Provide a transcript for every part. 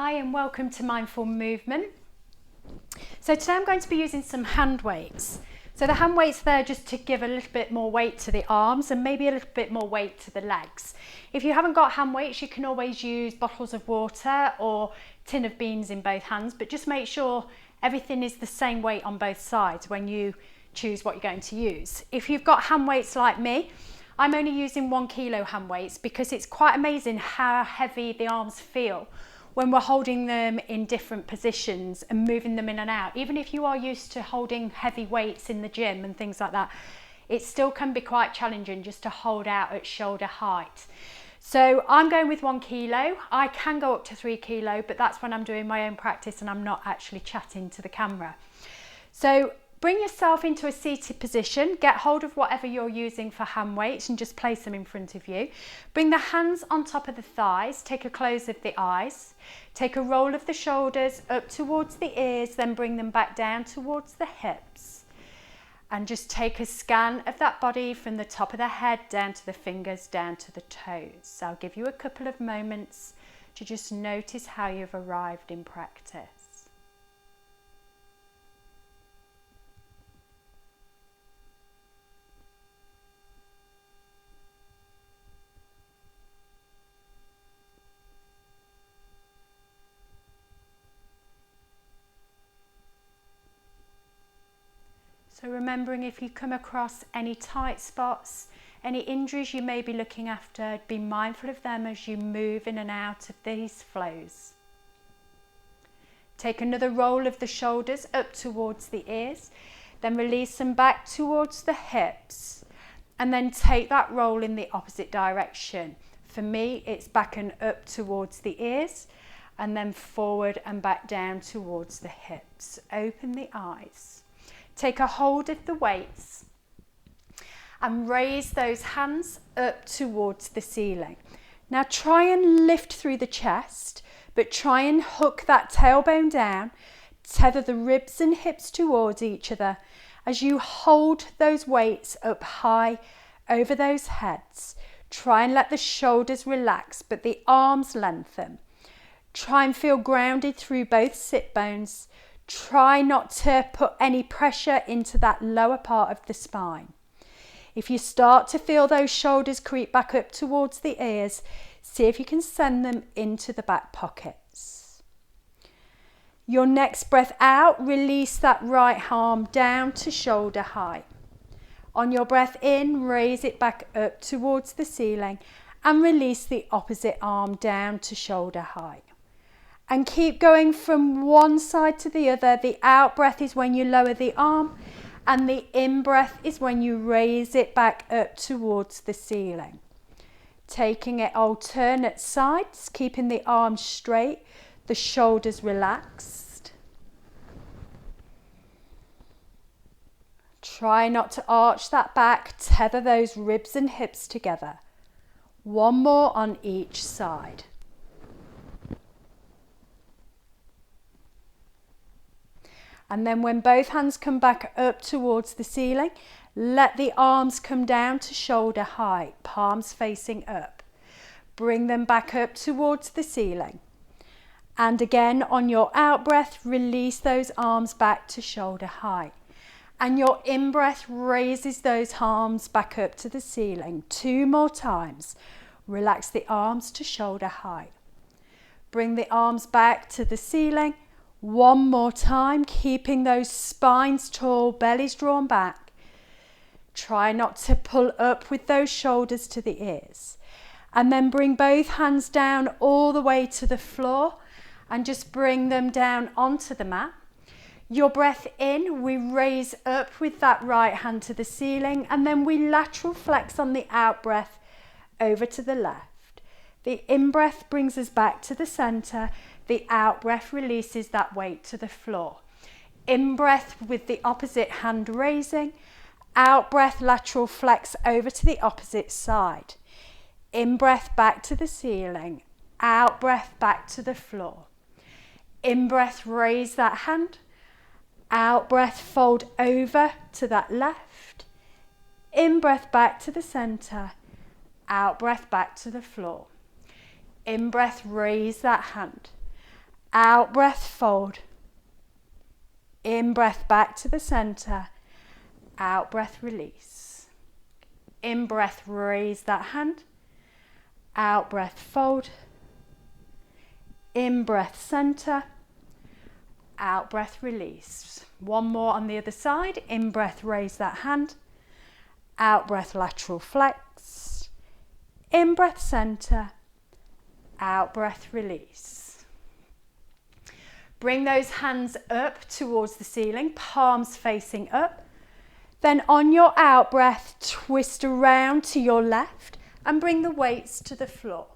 Hi and welcome to Mindful Movement. So today I'm going to be using some hand weights. So the hand weights there just to give a little bit more weight to the arms and maybe a little bit more weight to the legs. If you haven't got hand weights, you can always use bottles of water or tin of beans in both hands, but just make sure everything is the same weight on both sides when you choose what you're going to use. If you've got hand weights like me, I'm only using 1 kilo hand weights because it's quite amazing how heavy the arms feel when we're holding them in different positions and moving them in and out. Even if you are used to holding heavy weights in the gym and things like that, it still can be quite challenging just to hold out at shoulder height. So I'm going with 1 kilo. I can go up to 3 kilo, but that's when I'm doing my own practice and I'm not actually chatting to the camera. So bring yourself into a seated position, get hold of whatever you're using for hand weights and just place them in front of you. Bring the hands on top of the thighs, take a close of the eyes, take a roll of the shoulders up towards the ears, then bring them back down towards the hips. And just take a scan of that body from the top of the head down to the fingers, down to the toes. I'll give you a couple of moments to just notice how you've arrived in practice. So remembering, if you come across any tight spots, any injuries you may be looking after, be mindful of them as you move in and out of these flows. Take another roll of the shoulders up towards the ears, then release them back towards the hips, and then take that roll in the opposite direction. For me, it's back and up towards the ears, and then forward and back down towards the hips. Open the eyes. Take a hold of the weights and raise those hands up towards the ceiling. Now try and lift through the chest, but try and hook that tailbone down, tether the ribs and hips towards each other as you hold those weights up high over those heads. Try and let the shoulders relax, but the arms lengthen. Try and feel grounded through both sit bones. Try not to put any pressure into that lower part of the spine. If you start to feel those shoulders creep back up towards the ears, see if you can send them into the back pockets. Your next breath out, release that right arm down to shoulder height. On your breath in, raise it back up towards the ceiling and release the opposite arm down to shoulder height. And keep going from one side to the other. The out breath is when you lower the arm, and the in breath is when you raise it back up towards the ceiling. Taking it alternate sides, keeping the arms straight, the shoulders relaxed. Try not to arch that back, tether those ribs and hips together. One more on each side. And then when both hands come back up towards the ceiling, let the arms come down to shoulder height, palms facing up. Bring them back up towards the ceiling. And again, on your out breath, release those arms back to shoulder height. And your in breath raises those arms back up to the ceiling. 2 more times. Relax the arms to shoulder height. Bring the arms back to the ceiling. 1 more time, keeping those spines tall, bellies drawn back. Try not to pull up with those shoulders to the ears. And then bring both hands down all the way to the floor and just bring them down onto the mat. Your breath in, we raise up with that right hand to the ceiling, and then we lateral flex on the out breath over to the left. The in breath brings us back to the center. The out breath releases that weight to the floor. In breath with the opposite hand raising. Out breath lateral flex over to the opposite side. In breath back to the ceiling. Out breath back to the floor. In breath raise that hand. Out breath fold over to that left. In breath back to the center. Out breath back to the floor. In breath raise that hand. Out breath, fold. In breath, back to the center. Out breath, release. In breath, raise that hand. Out breath, fold. In breath, center. Out breath, release. One more on the other side. In breath, raise that hand. Out breath, lateral flex. In breath, center. Out breath, release. Bring those hands up towards the ceiling, palms facing up. Then on your out breath, twist around to your left and bring the weights to the floor.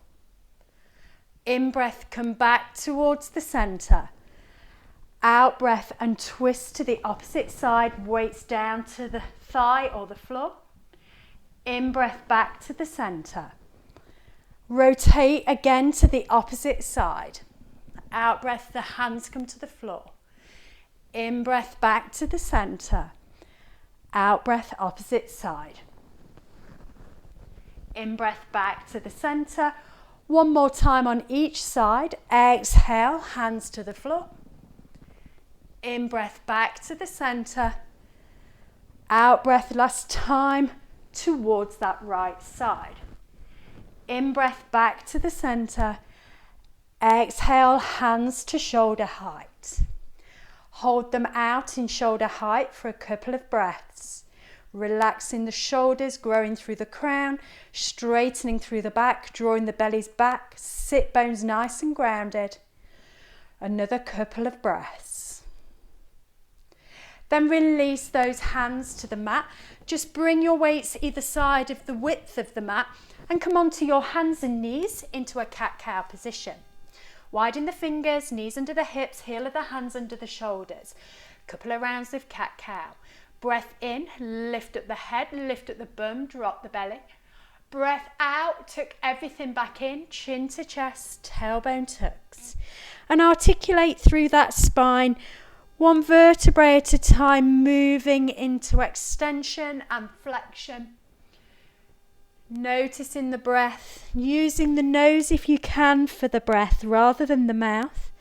In breath, come back towards the center. Out breath and twist to the opposite side, weights down to the thigh or the floor. In breath, back to the center. Rotate again to the opposite side. Out breath, the hands come to the floor. In breath, back to the center. Out breath, opposite side. In breath, back to the center. One more time on each side. Exhale, hands to the floor. In breath, back to the center. Out breath, last time towards that right side. In breath, back to the center. Exhale, hands to shoulder height. Hold them out in shoulder height for a couple of breaths. Relaxing the shoulders, growing through the crown, straightening through the back, drawing the bellies back, sit bones nice and grounded. Another couple of breaths. Then release those hands to the mat. Just bring your weights either side of the width of the mat and come onto your hands and knees into a cat-cow position. Widen the fingers, knees under the hips, heel of the hands under the shoulders. Couple of rounds of cat-cow. Breath in, lift up the head, lift up the bum, drop the belly. Breath out, tuck everything back in, chin to chest, tailbone tucks. And articulate through that spine, one vertebrae at a time, moving into extension and flexion. Noticing the breath, using the nose if you can for the breath rather than the mouth.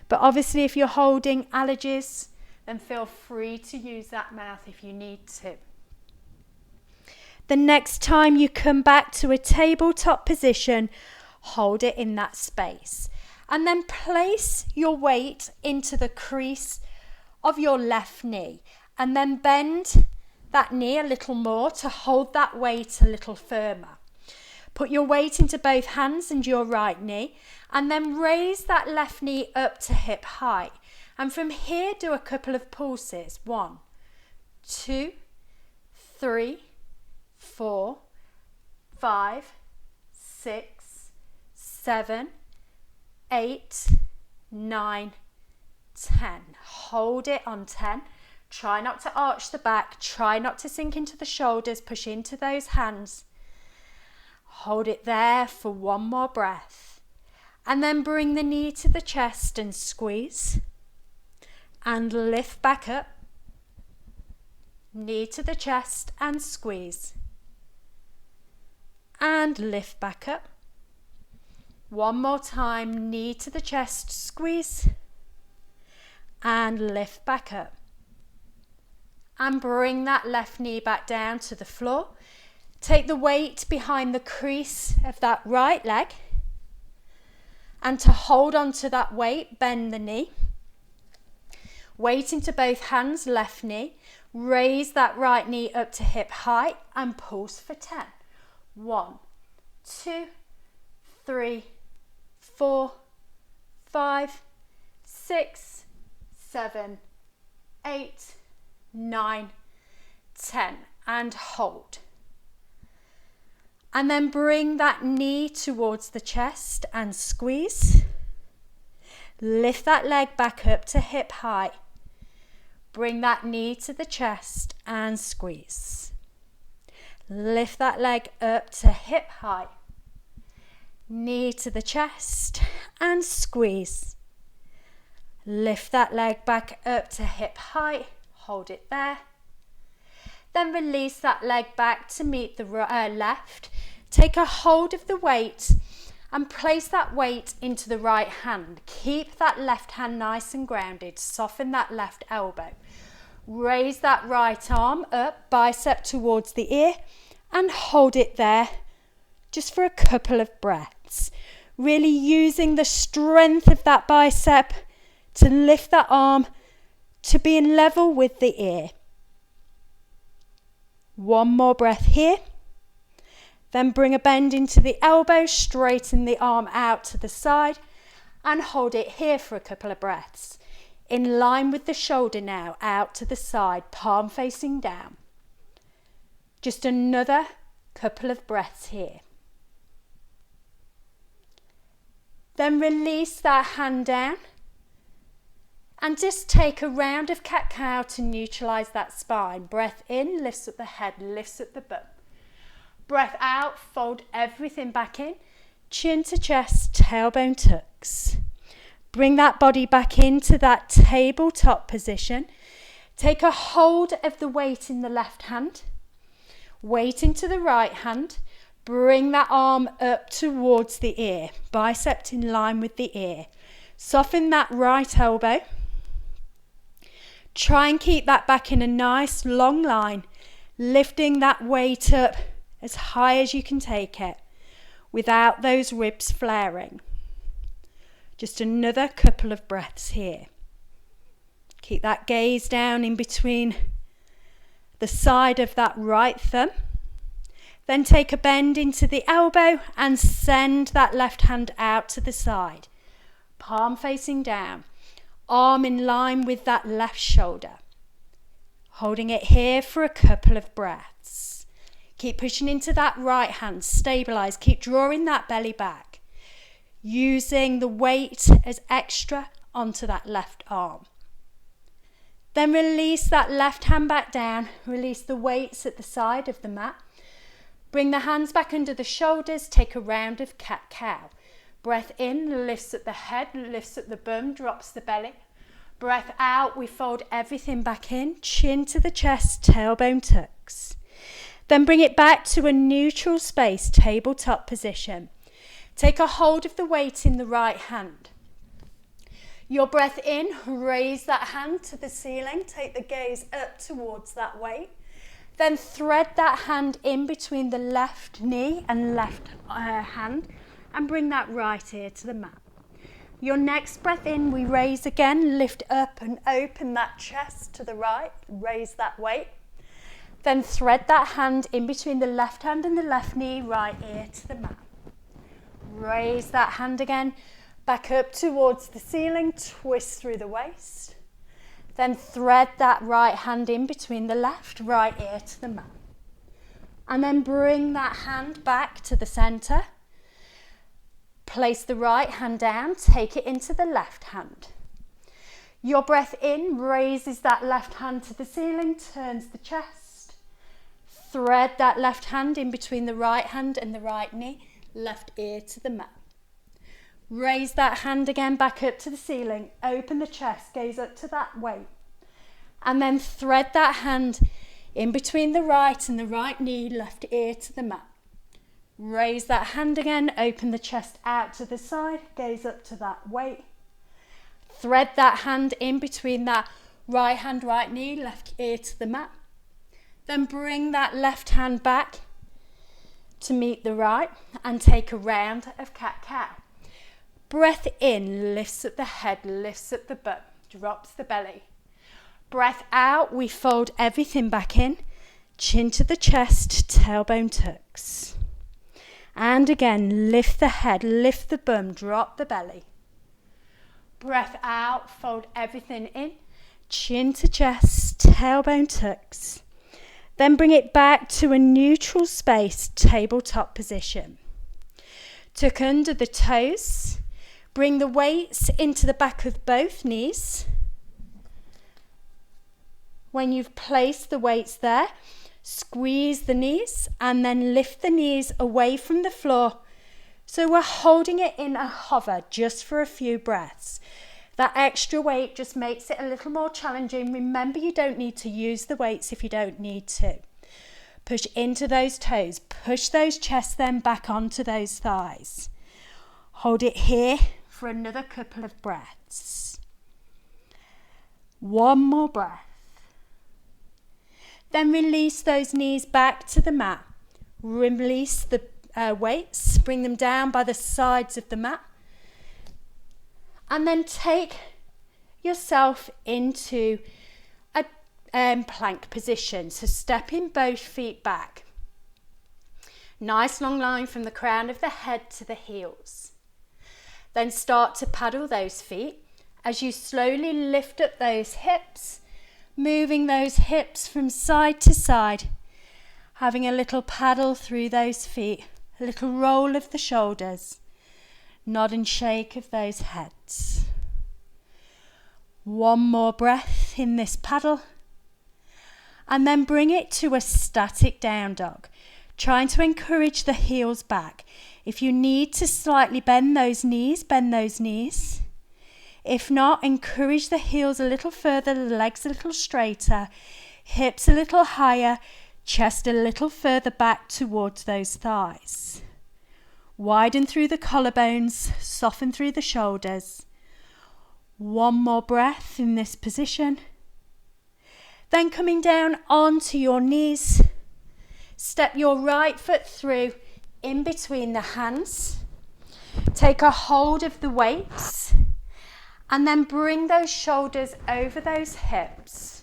But obviously if you're holding allergies, then feel free to use that mouth if you need to. The next time you come back to a tabletop position, hold it in that space. And then place your weight into the crease of your left knee. And then bend that knee a little more to hold that weight a little firmer. Put your weight into both hands and your right knee, and then raise that left knee up to hip height. And from here, do a couple of pulses. 1, 2, 3, 4, 5, 6, 7, 8, 9, 10. Hold it on 10. Try not to arch the back. Try not to sink into the shoulders. Push into those hands. Hold it there for one more breath. And then bring the knee to the chest and squeeze. And lift back up. Knee to the chest and squeeze. And lift back up. One more time. Knee to the chest, squeeze. And lift back up. And bring that left knee back down to the floor. Take the weight behind the crease of that right leg. And to hold on to that weight, bend the knee. Weight into both hands, left knee. Raise that right knee up to hip height and pulse for 10. 1, 2, 3, 4, 5, 6, 7, 8, 9, 10, and hold. And then bring that knee towards the chest and squeeze. Lift that leg back up to hip height. Bring that knee to the chest and squeeze. Lift that leg up to hip height. Knee to the chest and squeeze. Lift that leg back up to hip height. Hold it there. Then release that leg back to meet the left. Take a hold of the weight and place that weight into the right hand. Keep that left hand nice and grounded. Soften that left elbow. Raise that right arm up, bicep towards the ear, and hold it there just for a couple of breaths. Really using the strength of that bicep to lift that arm to be in level with the ear. One more breath here. Then bring a bend into the elbow, straighten the arm out to the side and hold it here for a couple of breaths. In line with the shoulder now, out to the side, palm facing down. Just another couple of breaths here. Then release that hand down and just take a round of cat-cow to neutralise that spine. Breath in, lifts up the head, lifts up the butt. Breath out, fold everything back in, chin to chest, tailbone tucks. Bring that body back into that tabletop position. Take a hold of the weight in the left hand, weight into the right hand. Bring that arm up towards the ear, bicep in line with the ear. Soften that right elbow. Try and keep that back in a nice long line, lifting that weight up as high as you can take it without those ribs flaring. Just another couple of breaths here. Keep that gaze down in between the side of that right thumb. Then take a bend into the elbow and send that left hand out to the side. Palm facing down. Arm in line with that left shoulder. Holding it here for a couple of breaths. Keep pushing into that right hand. Stabilise. Keep drawing that belly back. Using the weight as extra onto that left arm. Then release that left hand back down. Release the weights at the side of the mat. Bring the hands back under the shoulders. Take a round of cat-cow. Breath in, lifts up the head, lifts up the bum, drops the belly. Breath out, we fold everything back in. Chin to the chest, tailbone tucks. Then bring it back to a neutral space, tabletop position. Take a hold of the weight in the right hand. Your breath in, raise that hand to the ceiling. Take the gaze up towards that weight. Then thread that hand in between the left knee and left hand and bring that right ear to the mat. Your next breath in, we raise again, lift up and open that chest to the right, raise that weight. Then thread that hand in between the left hand and the left knee, right ear to the mat. Raise that hand again, back up towards the ceiling, twist through the waist. Then thread that right hand in between the left, right ear to the mat. And then bring that hand back to the centre. Place the right hand down, take it into the left hand. Your breath in raises that left hand to the ceiling, turns the chest. Thread that left hand in between the right hand and the right knee, left ear to the mat. Raise that hand again back up to the ceiling, open the chest, gaze up to that weight. And then thread that hand in between the right and the right knee, left ear to the mat. Raise that hand again, open the chest out to the side, gaze up to that weight. Thread that hand in between that right hand, right knee, left ear to the mat. Then bring that left hand back to meet the right and take a round of cat-cow. Breath in, lifts up the head, lifts up the butt, drops the belly. Breath out, we fold everything back in, chin to the chest, tailbone tucks. And again, lift the head, lift the bum, drop the belly. Breath out, fold everything in, chin to chest, tailbone tucks. Then bring it back to a neutral space, tabletop position. Tuck under the toes. Bring the weights into the back of both knees. When you've placed the weights there, squeeze the knees and then lift the knees away from the floor. So we're holding it in a hover just for a few breaths. That extra weight just makes it a little more challenging. Remember, you don't need to use the weights if you don't need to. Push into those toes. Push those chests then back onto those thighs. Hold it here for another couple of breaths. One more breath. Then release those knees back to the mat. Release the weights, bring them down by the sides of the mat. And then take yourself into a plank position. So stepping both feet back. Nice long line from the crown of the head to the heels. Then start to paddle those feet as you slowly lift up those hips, moving those hips from side to side, having a little paddle through those feet, a little roll of the shoulders, nod and shake of those heads. One more breath in this paddle, and then bring it to a static down dog, trying to encourage the heels back. If you need to slightly bend those knees, bend those knees. If not, encourage the heels a little further, the legs a little straighter, hips a little higher, chest a little further back towards those thighs. Widen through the collarbones, soften through the shoulders. One more breath in this position. Then coming down onto your knees, step your right foot through in between the hands. Take a hold of the weights. And then bring those shoulders over those hips.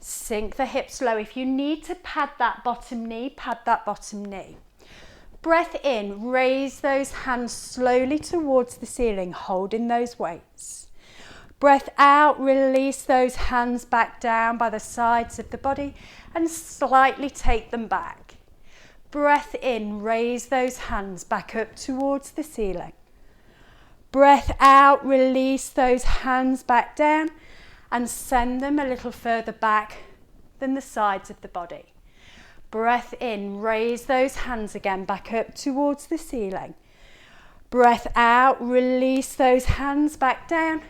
Sink the hips low. If you need to pad that bottom knee, pad that bottom knee. Breath in, raise those hands slowly towards the ceiling, holding those weights. Breath out, release those hands back down by the sides of the body and slightly take them back. Breath in, raise those hands back up towards the ceiling. Breath out, release those hands back down and send them a little further back than the sides of the body. Breath in, raise those hands again back up towards the ceiling. Breath out, release those hands back down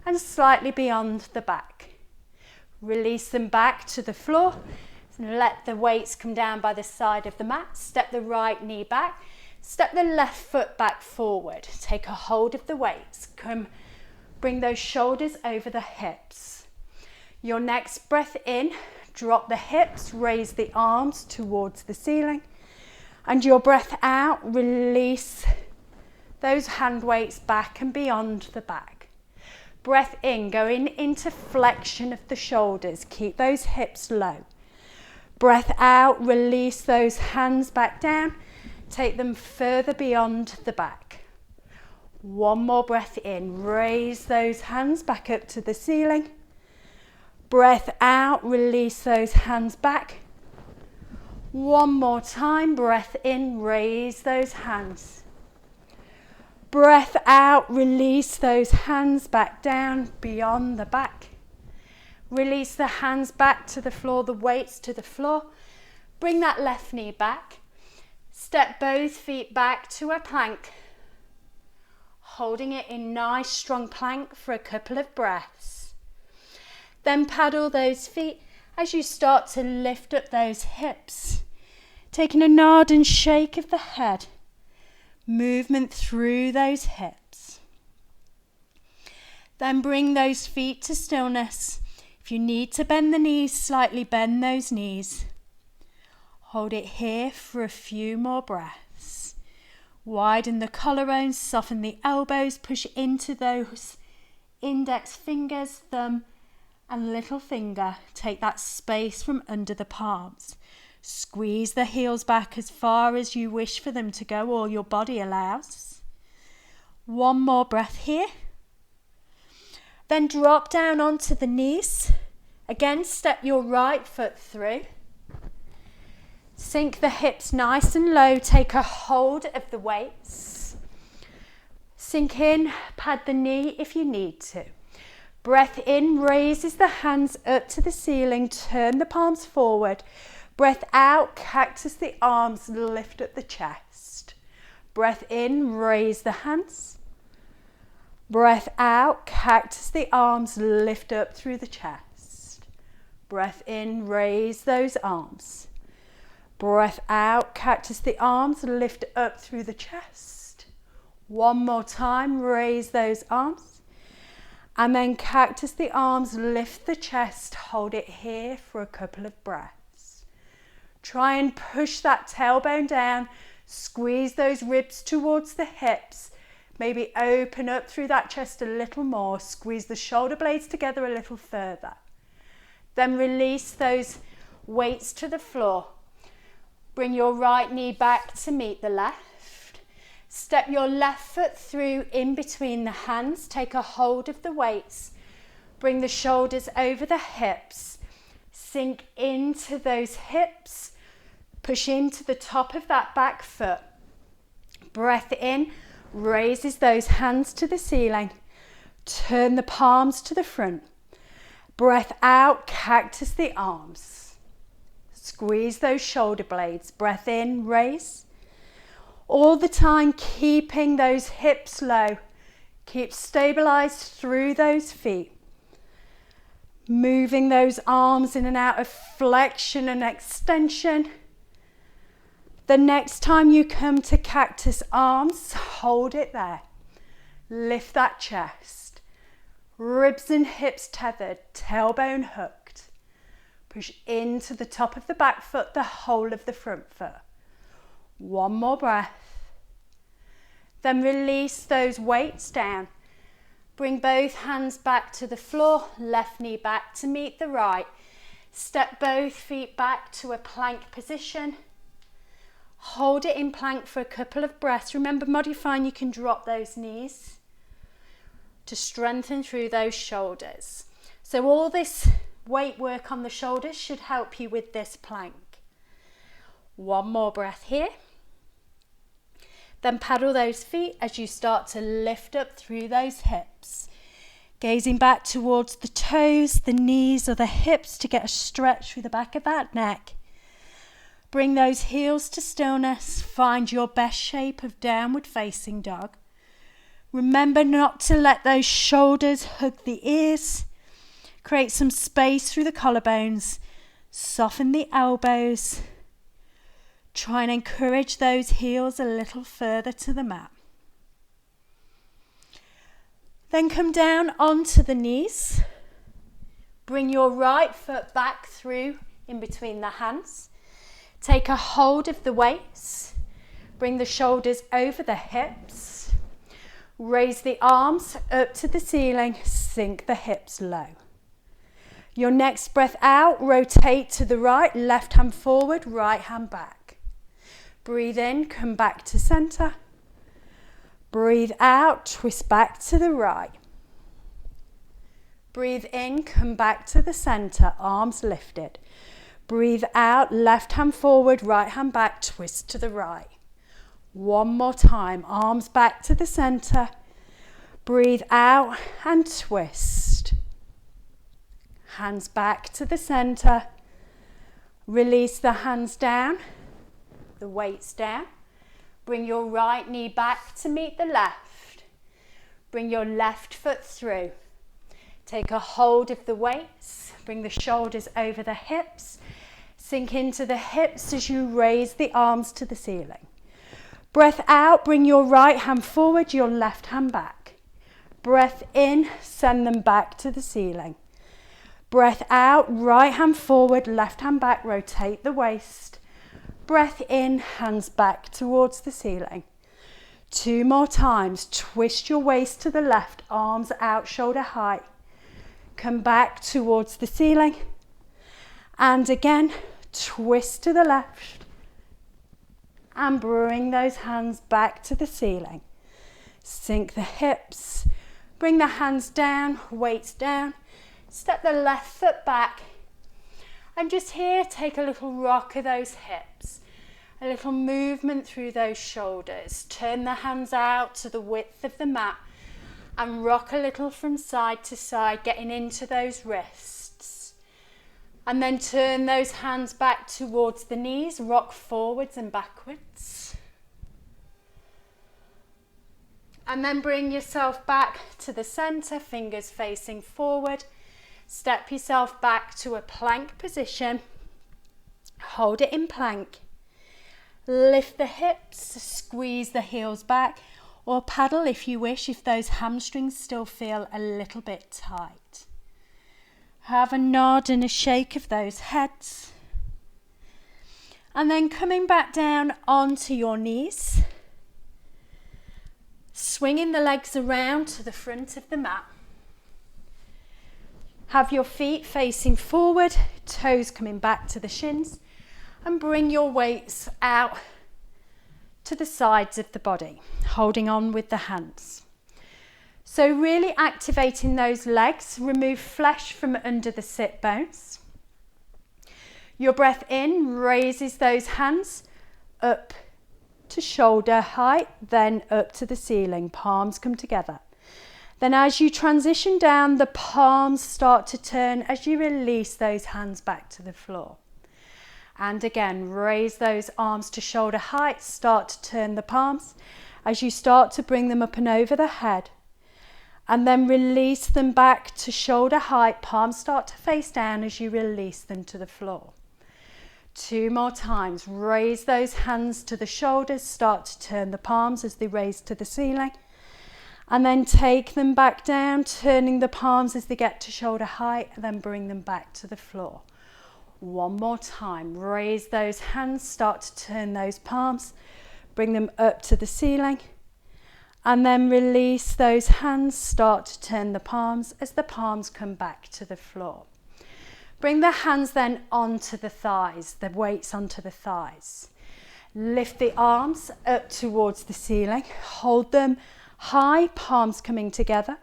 and slightly beyond the back. Release them back to the floor. Let the weights come down by the side of the mat. Step the right knee back. Step the left foot back forward. Take a hold of the weights. Come, bring those shoulders over the hips. Your next breath in, drop the hips, raise the arms towards the ceiling. And your breath out, release those hand weights back and beyond the back. Breath in, going into flexion of the shoulders. Keep those hips low. Breath out, release those hands back down. Take them further beyond the back. One more breath in. Raise those hands back up to the ceiling. Breath out. Release those hands back. One more time. Breath in. Raise those hands. Breath out. Release those hands back down beyond the back. Release the hands back to the floor, the weights to the floor. Bring that left knee back. Step both feet back to a plank, holding it in nice strong plank for a couple of breaths. Then paddle those feet as you start to lift up those hips, taking a nod and shake of the head, movement through those hips. Then bring those feet to stillness. If you need to bend the knees slightly, bend those knees. Hold it here for a few more breaths. Widen the collarbones, soften the elbows, push into those index fingers, thumb and little finger. Take that space from under the palms. Squeeze the heels back as far as you wish for them to go or your body allows. One more breath here. Then drop down onto the knees. Again, step your right foot through. Sink the hips nice and low. Take a hold of the weights. Sink in, pad the knee if you need to. Breath in, raises the hands up to the ceiling. Turn the palms forward. Breath out, cactus the arms, lift up the chest. Breath in, raise the hands. Breath out, cactus the arms, lift up through the chest. Breath in, raise those arms. Breath out, cactus the arms, lift up through the chest. One more time, raise those arms. And then cactus the arms, lift the chest, hold it here for a couple of breaths. Try and push that tailbone down, squeeze those ribs towards the hips. Maybe open up through that chest a little more, squeeze the shoulder blades together a little further. Then release those weights to the floor. Bring your right knee back to meet the left. Step your left foot through in between the hands. Take a hold of the weights. Bring the shoulders over the hips. Sink into those hips. Push into the top of that back foot. Breath in, raises those hands to the ceiling. Turn the palms to the front. Breath out, cactus the arms. Squeeze those shoulder blades. Breath in, raise. All the time keeping those hips low. Keep stabilized through those feet. Moving those arms in and out of flexion and extension. The next time you come to cactus arms, hold it there. Lift that chest. Ribs and hips tethered, tailbone hooked. Push into the top of the back foot, the whole of the front foot. One more breath. Then release those weights down. Bring both hands back to the floor, left knee back to meet the right. Step both feet back to a plank position. Hold it in plank for a couple of breaths. Remember, modifying, you can drop those knees to strengthen through those shoulders. So all this weight work on the shoulders should help you with this plank. One more breath here. Then paddle those feet as you start to lift up through those hips. Gazing back towards the toes, the knees or the hips to get a stretch through the back of that neck. Bring those heels to stillness. Find your best shape of downward facing dog. Remember not to let those shoulders hug the ears. Create some space through the collarbones. Soften the elbows. Try and encourage those heels a little further to the mat. Then come down onto the knees. Bring your right foot back through in between the hands. Take a hold of the weights. Bring the shoulders over the hips. Raise the arms up to the ceiling. Sink the hips low. Your next breath out, rotate to the right, left hand forward, right hand back. Breathe in, come back to center. Breathe out, twist back to the right. Breathe in, come back to the center, arms lifted. Breathe out, left hand forward, right hand back, twist to the right. One more time, arms back to the center. Breathe out and twist. Hands back to the center. Release the hands down, the weights down. Bring your right knee back to meet the left. Bring your left foot through. Take a hold of the weights. Bring the shoulders over the hips. Sink into the hips as you raise the arms to the ceiling. Breath out, bring your right hand forward, your left hand back. Breath in, send them back to the ceiling. Breath out, right hand forward, left hand back, rotate the waist. Breath in, hands back towards the ceiling. 2 more times, twist your waist to the left, arms out, shoulder height. Come back towards the ceiling. And again, twist to the left. And bring those hands back to the ceiling. Sink the hips, bring the hands down, weights down. Step the left foot back and just here take a little rock of those hips, a little movement through those shoulders. Turn the hands out to the width of the mat and rock a little from side to side, getting into those wrists. And then turn those hands back towards the knees, rock forwards and backwards. And then bring yourself back to the center, fingers facing forward. Step yourself back to a plank position. Hold it in plank. Lift the hips, squeeze the heels back. or paddle if you wish, if those hamstrings still feel a little bit tight. Have a nod and a shake of those heads. And then coming back down onto your knees, swinging the legs around to the front of the mat. Have your feet facing forward, toes coming back to the shins, and bring your weights out to the sides of the body, holding on with the hands. So really activating those legs, remove flesh from under the sit bones. Your breath in raises those hands up to shoulder height, then up to the ceiling, palms come together. Then as you transition down, the palms start to turn as you release those hands back to the floor. And again, raise those arms to shoulder height, start to turn the palms as you start to bring them up and over the head. And then release them back to shoulder height, palms start to face down as you release them to the floor. 2 more times, raise those hands to the shoulders, start to turn the palms as they raise to the ceiling. And then take them back down, turning the palms as they get to shoulder height, and then bring them back to the floor. 1 more time, raise those hands, start to turn those palms, bring them up to the ceiling, and then release those hands, start to turn the palms as the palms come back to the floor. Bring the hands then onto the thighs, the weights onto the thighs. Lift the arms up towards the ceiling, hold them high, palms coming together.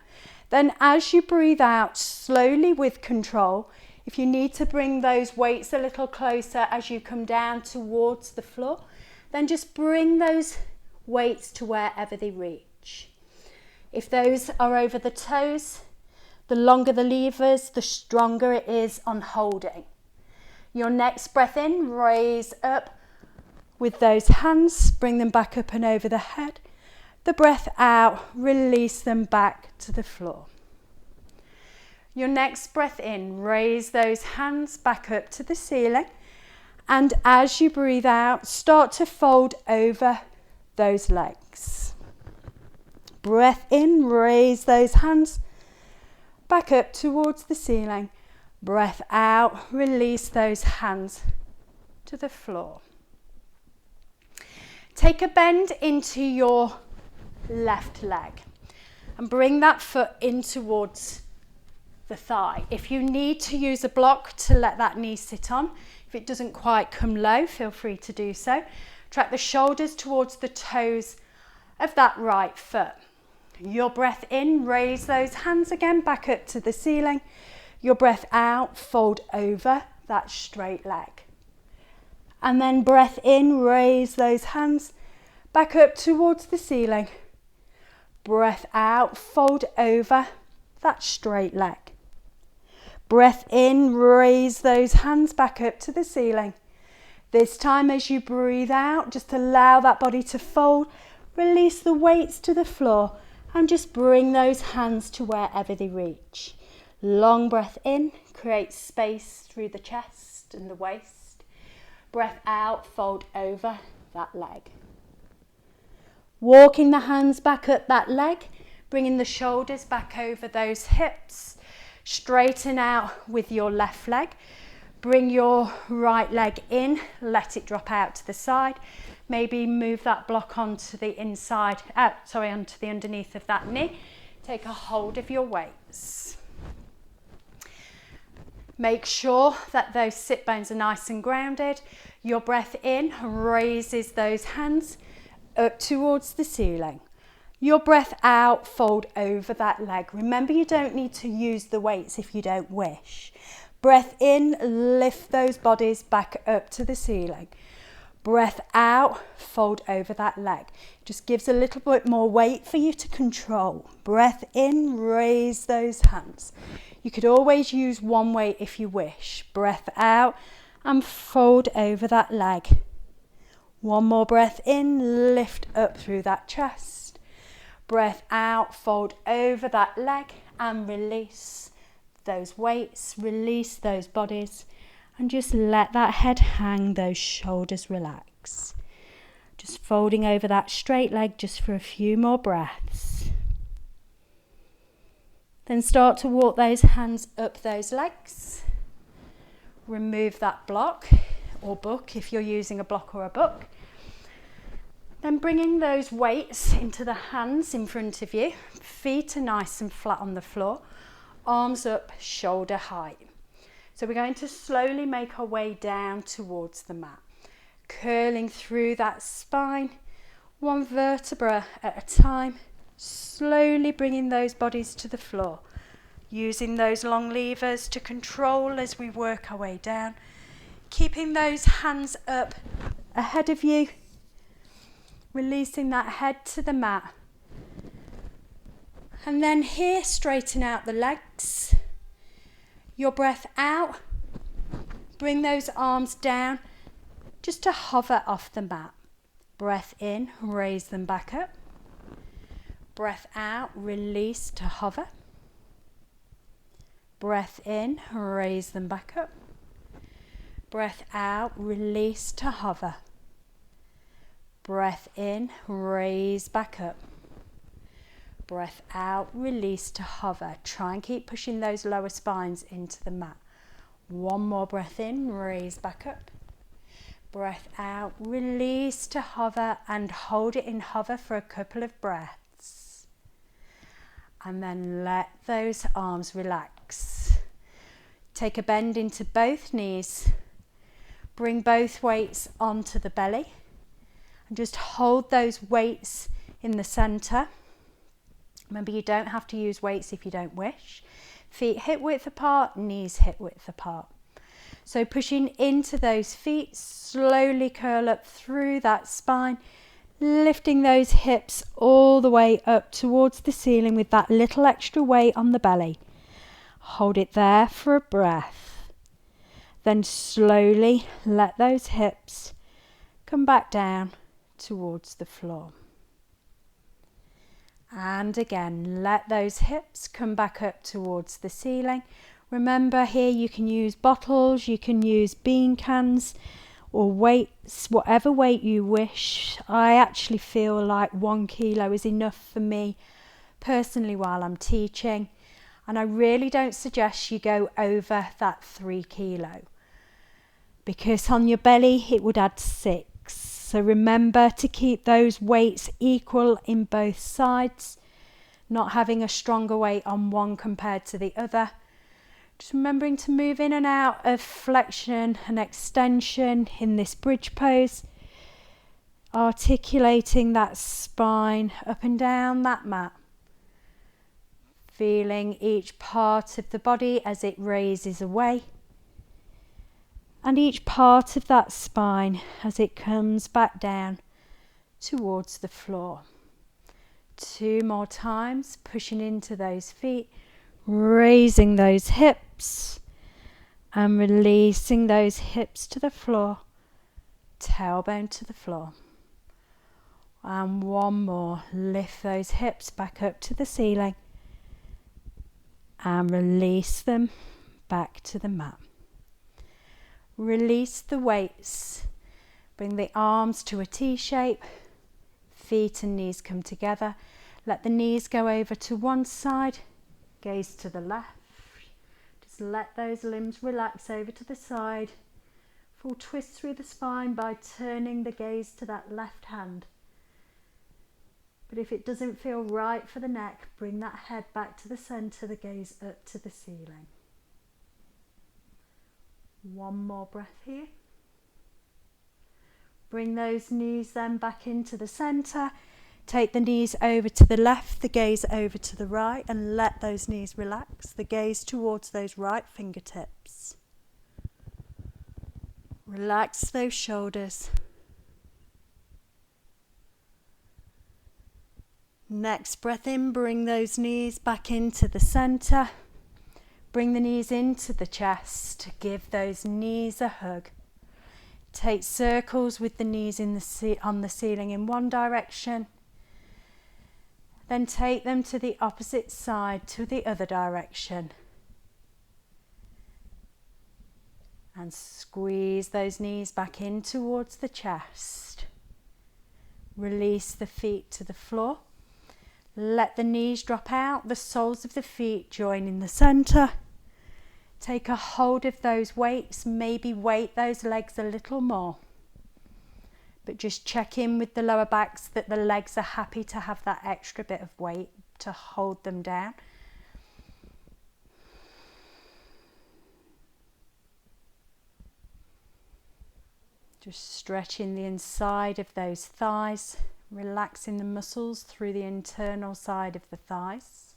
Then as you breathe out, slowly with control, if you need to bring those weights a little closer as you come down towards the floor, then just bring those weights to wherever they reach. If those are over the toes, the longer the levers, the stronger it is on holding. Your next breath in, raise up with those hands, bring them back up and over the head. The breath out, release them back to the floor. Your next breath in, raise those hands back up to the ceiling. And as you breathe out, start to fold over those legs. Breath in, raise those hands back up towards the ceiling. Breath out, release those hands to the floor. Take a bend into your left leg and bring that foot in towards the thigh. If you need to use a block to let that knee sit on, if it doesn't quite come low, feel free to do so. Track the shoulders towards the toes of that right foot. Your breath in, raise those hands again back up to the ceiling. Your breath out, fold over that straight leg. And then breath in, raise those hands back up towards the ceiling. Breath out, fold over that straight leg. Breath in, raise those hands back up to the ceiling. This time as you breathe out, just allow that body to fold, release the weights to the floor and just bring those hands to wherever they reach. Long breath in, create space through the chest and the waist. Breath out, fold over that leg. Walking the hands back up that leg, bringing the shoulders back over those hips. Straighten out with your left leg. Bring your right leg in, let it drop out to the side. Maybe move that block onto the onto the underneath of that knee. Take a hold of your weights. Make sure that those sit bones are nice and grounded. Your breath in raises those hands up towards the ceiling. Your breath out, fold over that leg. Remember, you don't need to use the weights if you don't wish. Breath in, lift those bodies back up to the ceiling. Breath out, fold over that leg. Just gives a little bit more weight for you to control. Breath in, raise those hands. You could always use one weight if you wish. Breath out and fold over that leg. One more breath in, lift up through that chest. Breath out, fold over that leg and release those weights, release those bodies and just let that head hang, those shoulders relax. Just folding over that straight leg just for a few more breaths. Then start to walk those hands up those legs. Remove that block or book if you're using a block or a book. Then bringing those weights into the hands in front of you. Feet are nice and flat on the floor. Arms up, shoulder height. So we're going to slowly make our way down towards the mat. Curling through that spine, one vertebra at a time. Slowly bringing those bodies to the floor. Using those long levers to control as we work our way down. Keeping those hands up ahead of you. Releasing that head to the mat. And then here, straighten out the legs. Your breath out. Bring those arms down just to hover off the mat. Breath in, raise them back up. Breath out, release to hover. Breath in, raise them back up. Breath out, release to hover. Breath in, raise back up. Breath out, release to hover. Try and keep pushing those lower spines into the mat. One more breath in, raise back up. Breath out, release to hover and hold it in hover for a couple of breaths. And then let those arms relax. Take a bend into both knees. Bring both weights onto the belly. And just hold those weights in the centre. Remember, you don't have to use weights if you don't wish. Feet hip width apart, knees hip width apart. So pushing into those feet, slowly curl up through that spine, lifting those hips all the way up towards the ceiling with that little extra weight on the belly. Hold it there for a breath. Then slowly let those hips come back down towards the floor. And again, let those hips come back up towards the ceiling. Remember, here you can use bottles, you can use bean cans or weights, whatever weight you wish. I actually feel like 1 kilo is enough for me personally while I'm teaching. And I really don't suggest you go over that 3 kilo. Because on your belly it would add 6. So remember to keep those weights equal in both sides, not having a stronger weight on one compared to the other. Just remembering to move in and out of flexion and extension in this bridge pose, articulating that spine up and down that mat. Feeling each part of the body as it raises away. And each part of that spine as it comes back down towards the floor. 2 more times, pushing into those feet, raising those hips and releasing those hips to the floor, tailbone to the floor. And 1 more, lift those hips back up to the ceiling and release them back to the mat. Release the weights. Bring the arms to a T shape. Feet and knees come together. Let the knees go over to one side. Gaze to the left. Just let those limbs relax over to the side. Full twist through the spine by turning the gaze to that left hand. But if it doesn't feel right for the neck, bring that head back to the centre, the gaze up to the ceiling. 1 more breath here. Bring those knees then back into the centre. Take the knees over to the left, the gaze over to the right, and let those knees relax. The gaze towards those right fingertips. Relax those shoulders. Next breath in, bring those knees back into the centre. Bring the knees into the chest. Give those knees a hug. Take circles with the knees on the ceiling in one direction. Then take them to the opposite side, to the other direction. And squeeze those knees back in towards the chest. Release the feet to the floor. Let the knees drop out, the soles of the feet join in the center. Take a hold of those weights, maybe weight those legs a little more. But just check in with the lower backs that the legs are happy to have that extra bit of weight to hold them down. Just stretching the inside of those thighs, relaxing the muscles through the internal side of the thighs.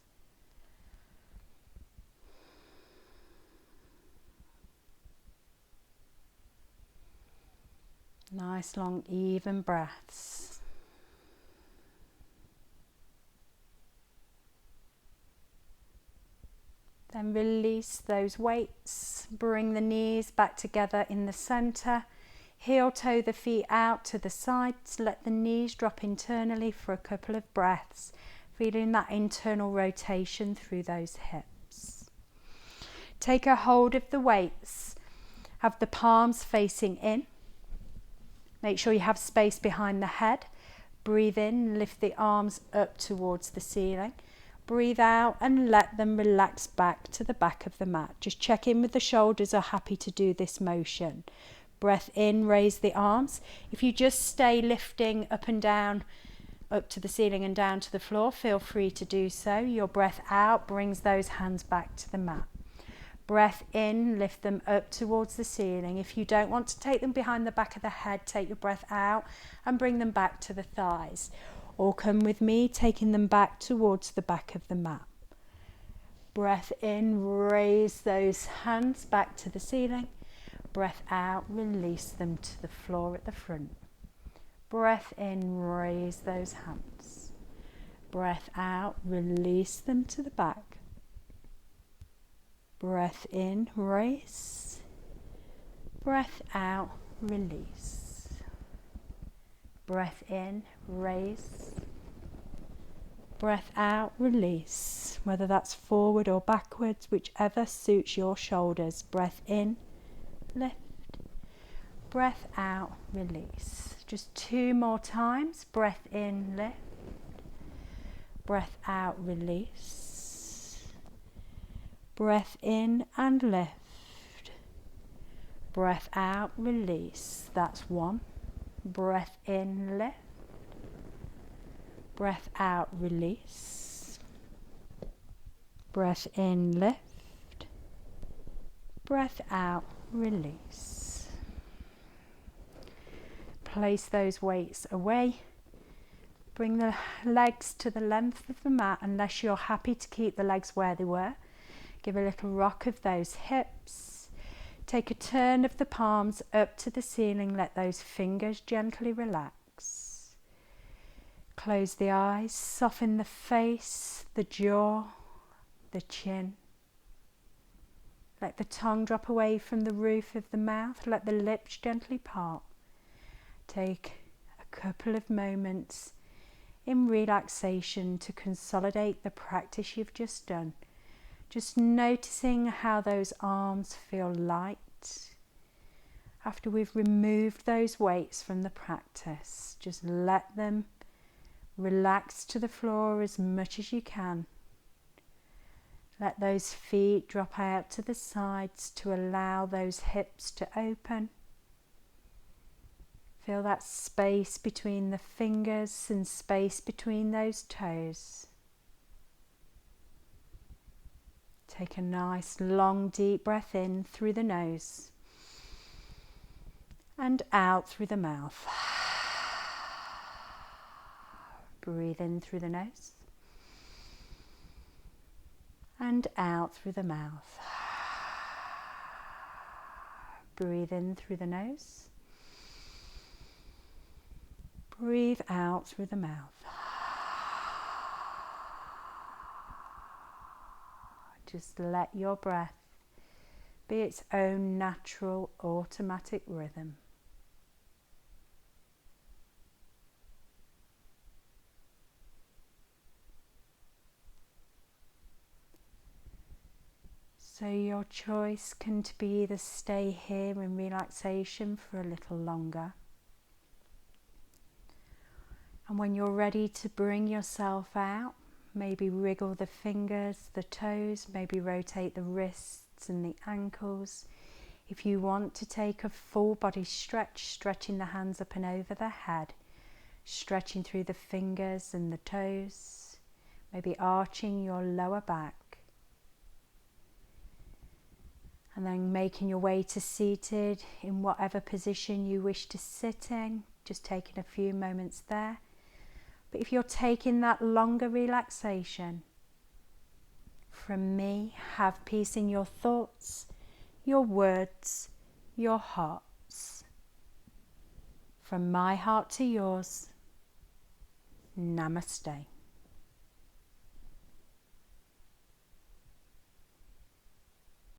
Nice long even breaths. Then release those weights, bring the knees back together in the center. Heel toe the feet out to the sides, let the knees drop internally for a couple of breaths, feeling that internal rotation through those hips. Take a hold of the weights, have the palms facing in. Make sure you have space behind the head. Breathe in, lift the arms up towards the ceiling. Breathe out and let them relax back to the back of the mat. Just check in with the shoulders are happy to do this motion. Breath in, raise the arms. If you just stay lifting up and down, up to the ceiling and down to the floor, feel free to do so. Your breath out brings those hands back to the mat. Breath in, lift them up towards the ceiling. If you don't want to take them behind the back of the head, take your breath out and bring them back to the thighs. Or come with me, taking them back towards the back of the mat. Breath in, raise those hands back to the ceiling. Breath out, release them to the floor at the front. Breath in, raise those hands. Breath out, release them to the back. Breath in, raise. Breath out, release. Breath in, raise. Breath out, release. Whether that's forward or backwards, whichever suits your shoulders. Breath in, lift. Breath out, release. Just 2 more times. Breath in, lift. Breath out, release. Breath in and lift. Breath out, release. That's 1. Breath in, lift. Breath out, release. Breath in, lift. Breath out, release. Place those weights away. Bring the legs to the length of the mat unless you're happy to keep the legs where they were. Give a little rock of those hips. Take a turn of the palms up to the ceiling. Let those fingers gently relax. Close the eyes. Soften the face, the jaw, the chin. Let the tongue drop away from the roof of the mouth. Let the lips gently part. Take a couple of moments in relaxation to consolidate the practice you've just done. Just noticing how those arms feel light. After we've removed those weights from the practice, just let them relax to the floor as much as you can. Let those feet drop out to the sides to allow those hips to open. Feel that space between the fingers and space between those toes. Take a nice long deep breath in through the nose and out through the mouth. Breathe in through the nose and out through the mouth. Breathe in through the nose. Breathe out through the mouth. Just let your breath be its own natural automatic rhythm. So your choice can be either stay here in relaxation for a little longer. And when you're ready to bring yourself out, maybe wriggle the fingers, the toes, maybe rotate the wrists and the ankles. If you want to take a full body stretch, stretching the hands up and over the head, stretching through the fingers and the toes, maybe arching your lower back. And then making your way to seated in whatever position you wish to sit in, just taking a few moments there. But if you're taking that longer relaxation, from me, have peace in your thoughts, your words, your hearts. From my heart to yours, Namaste.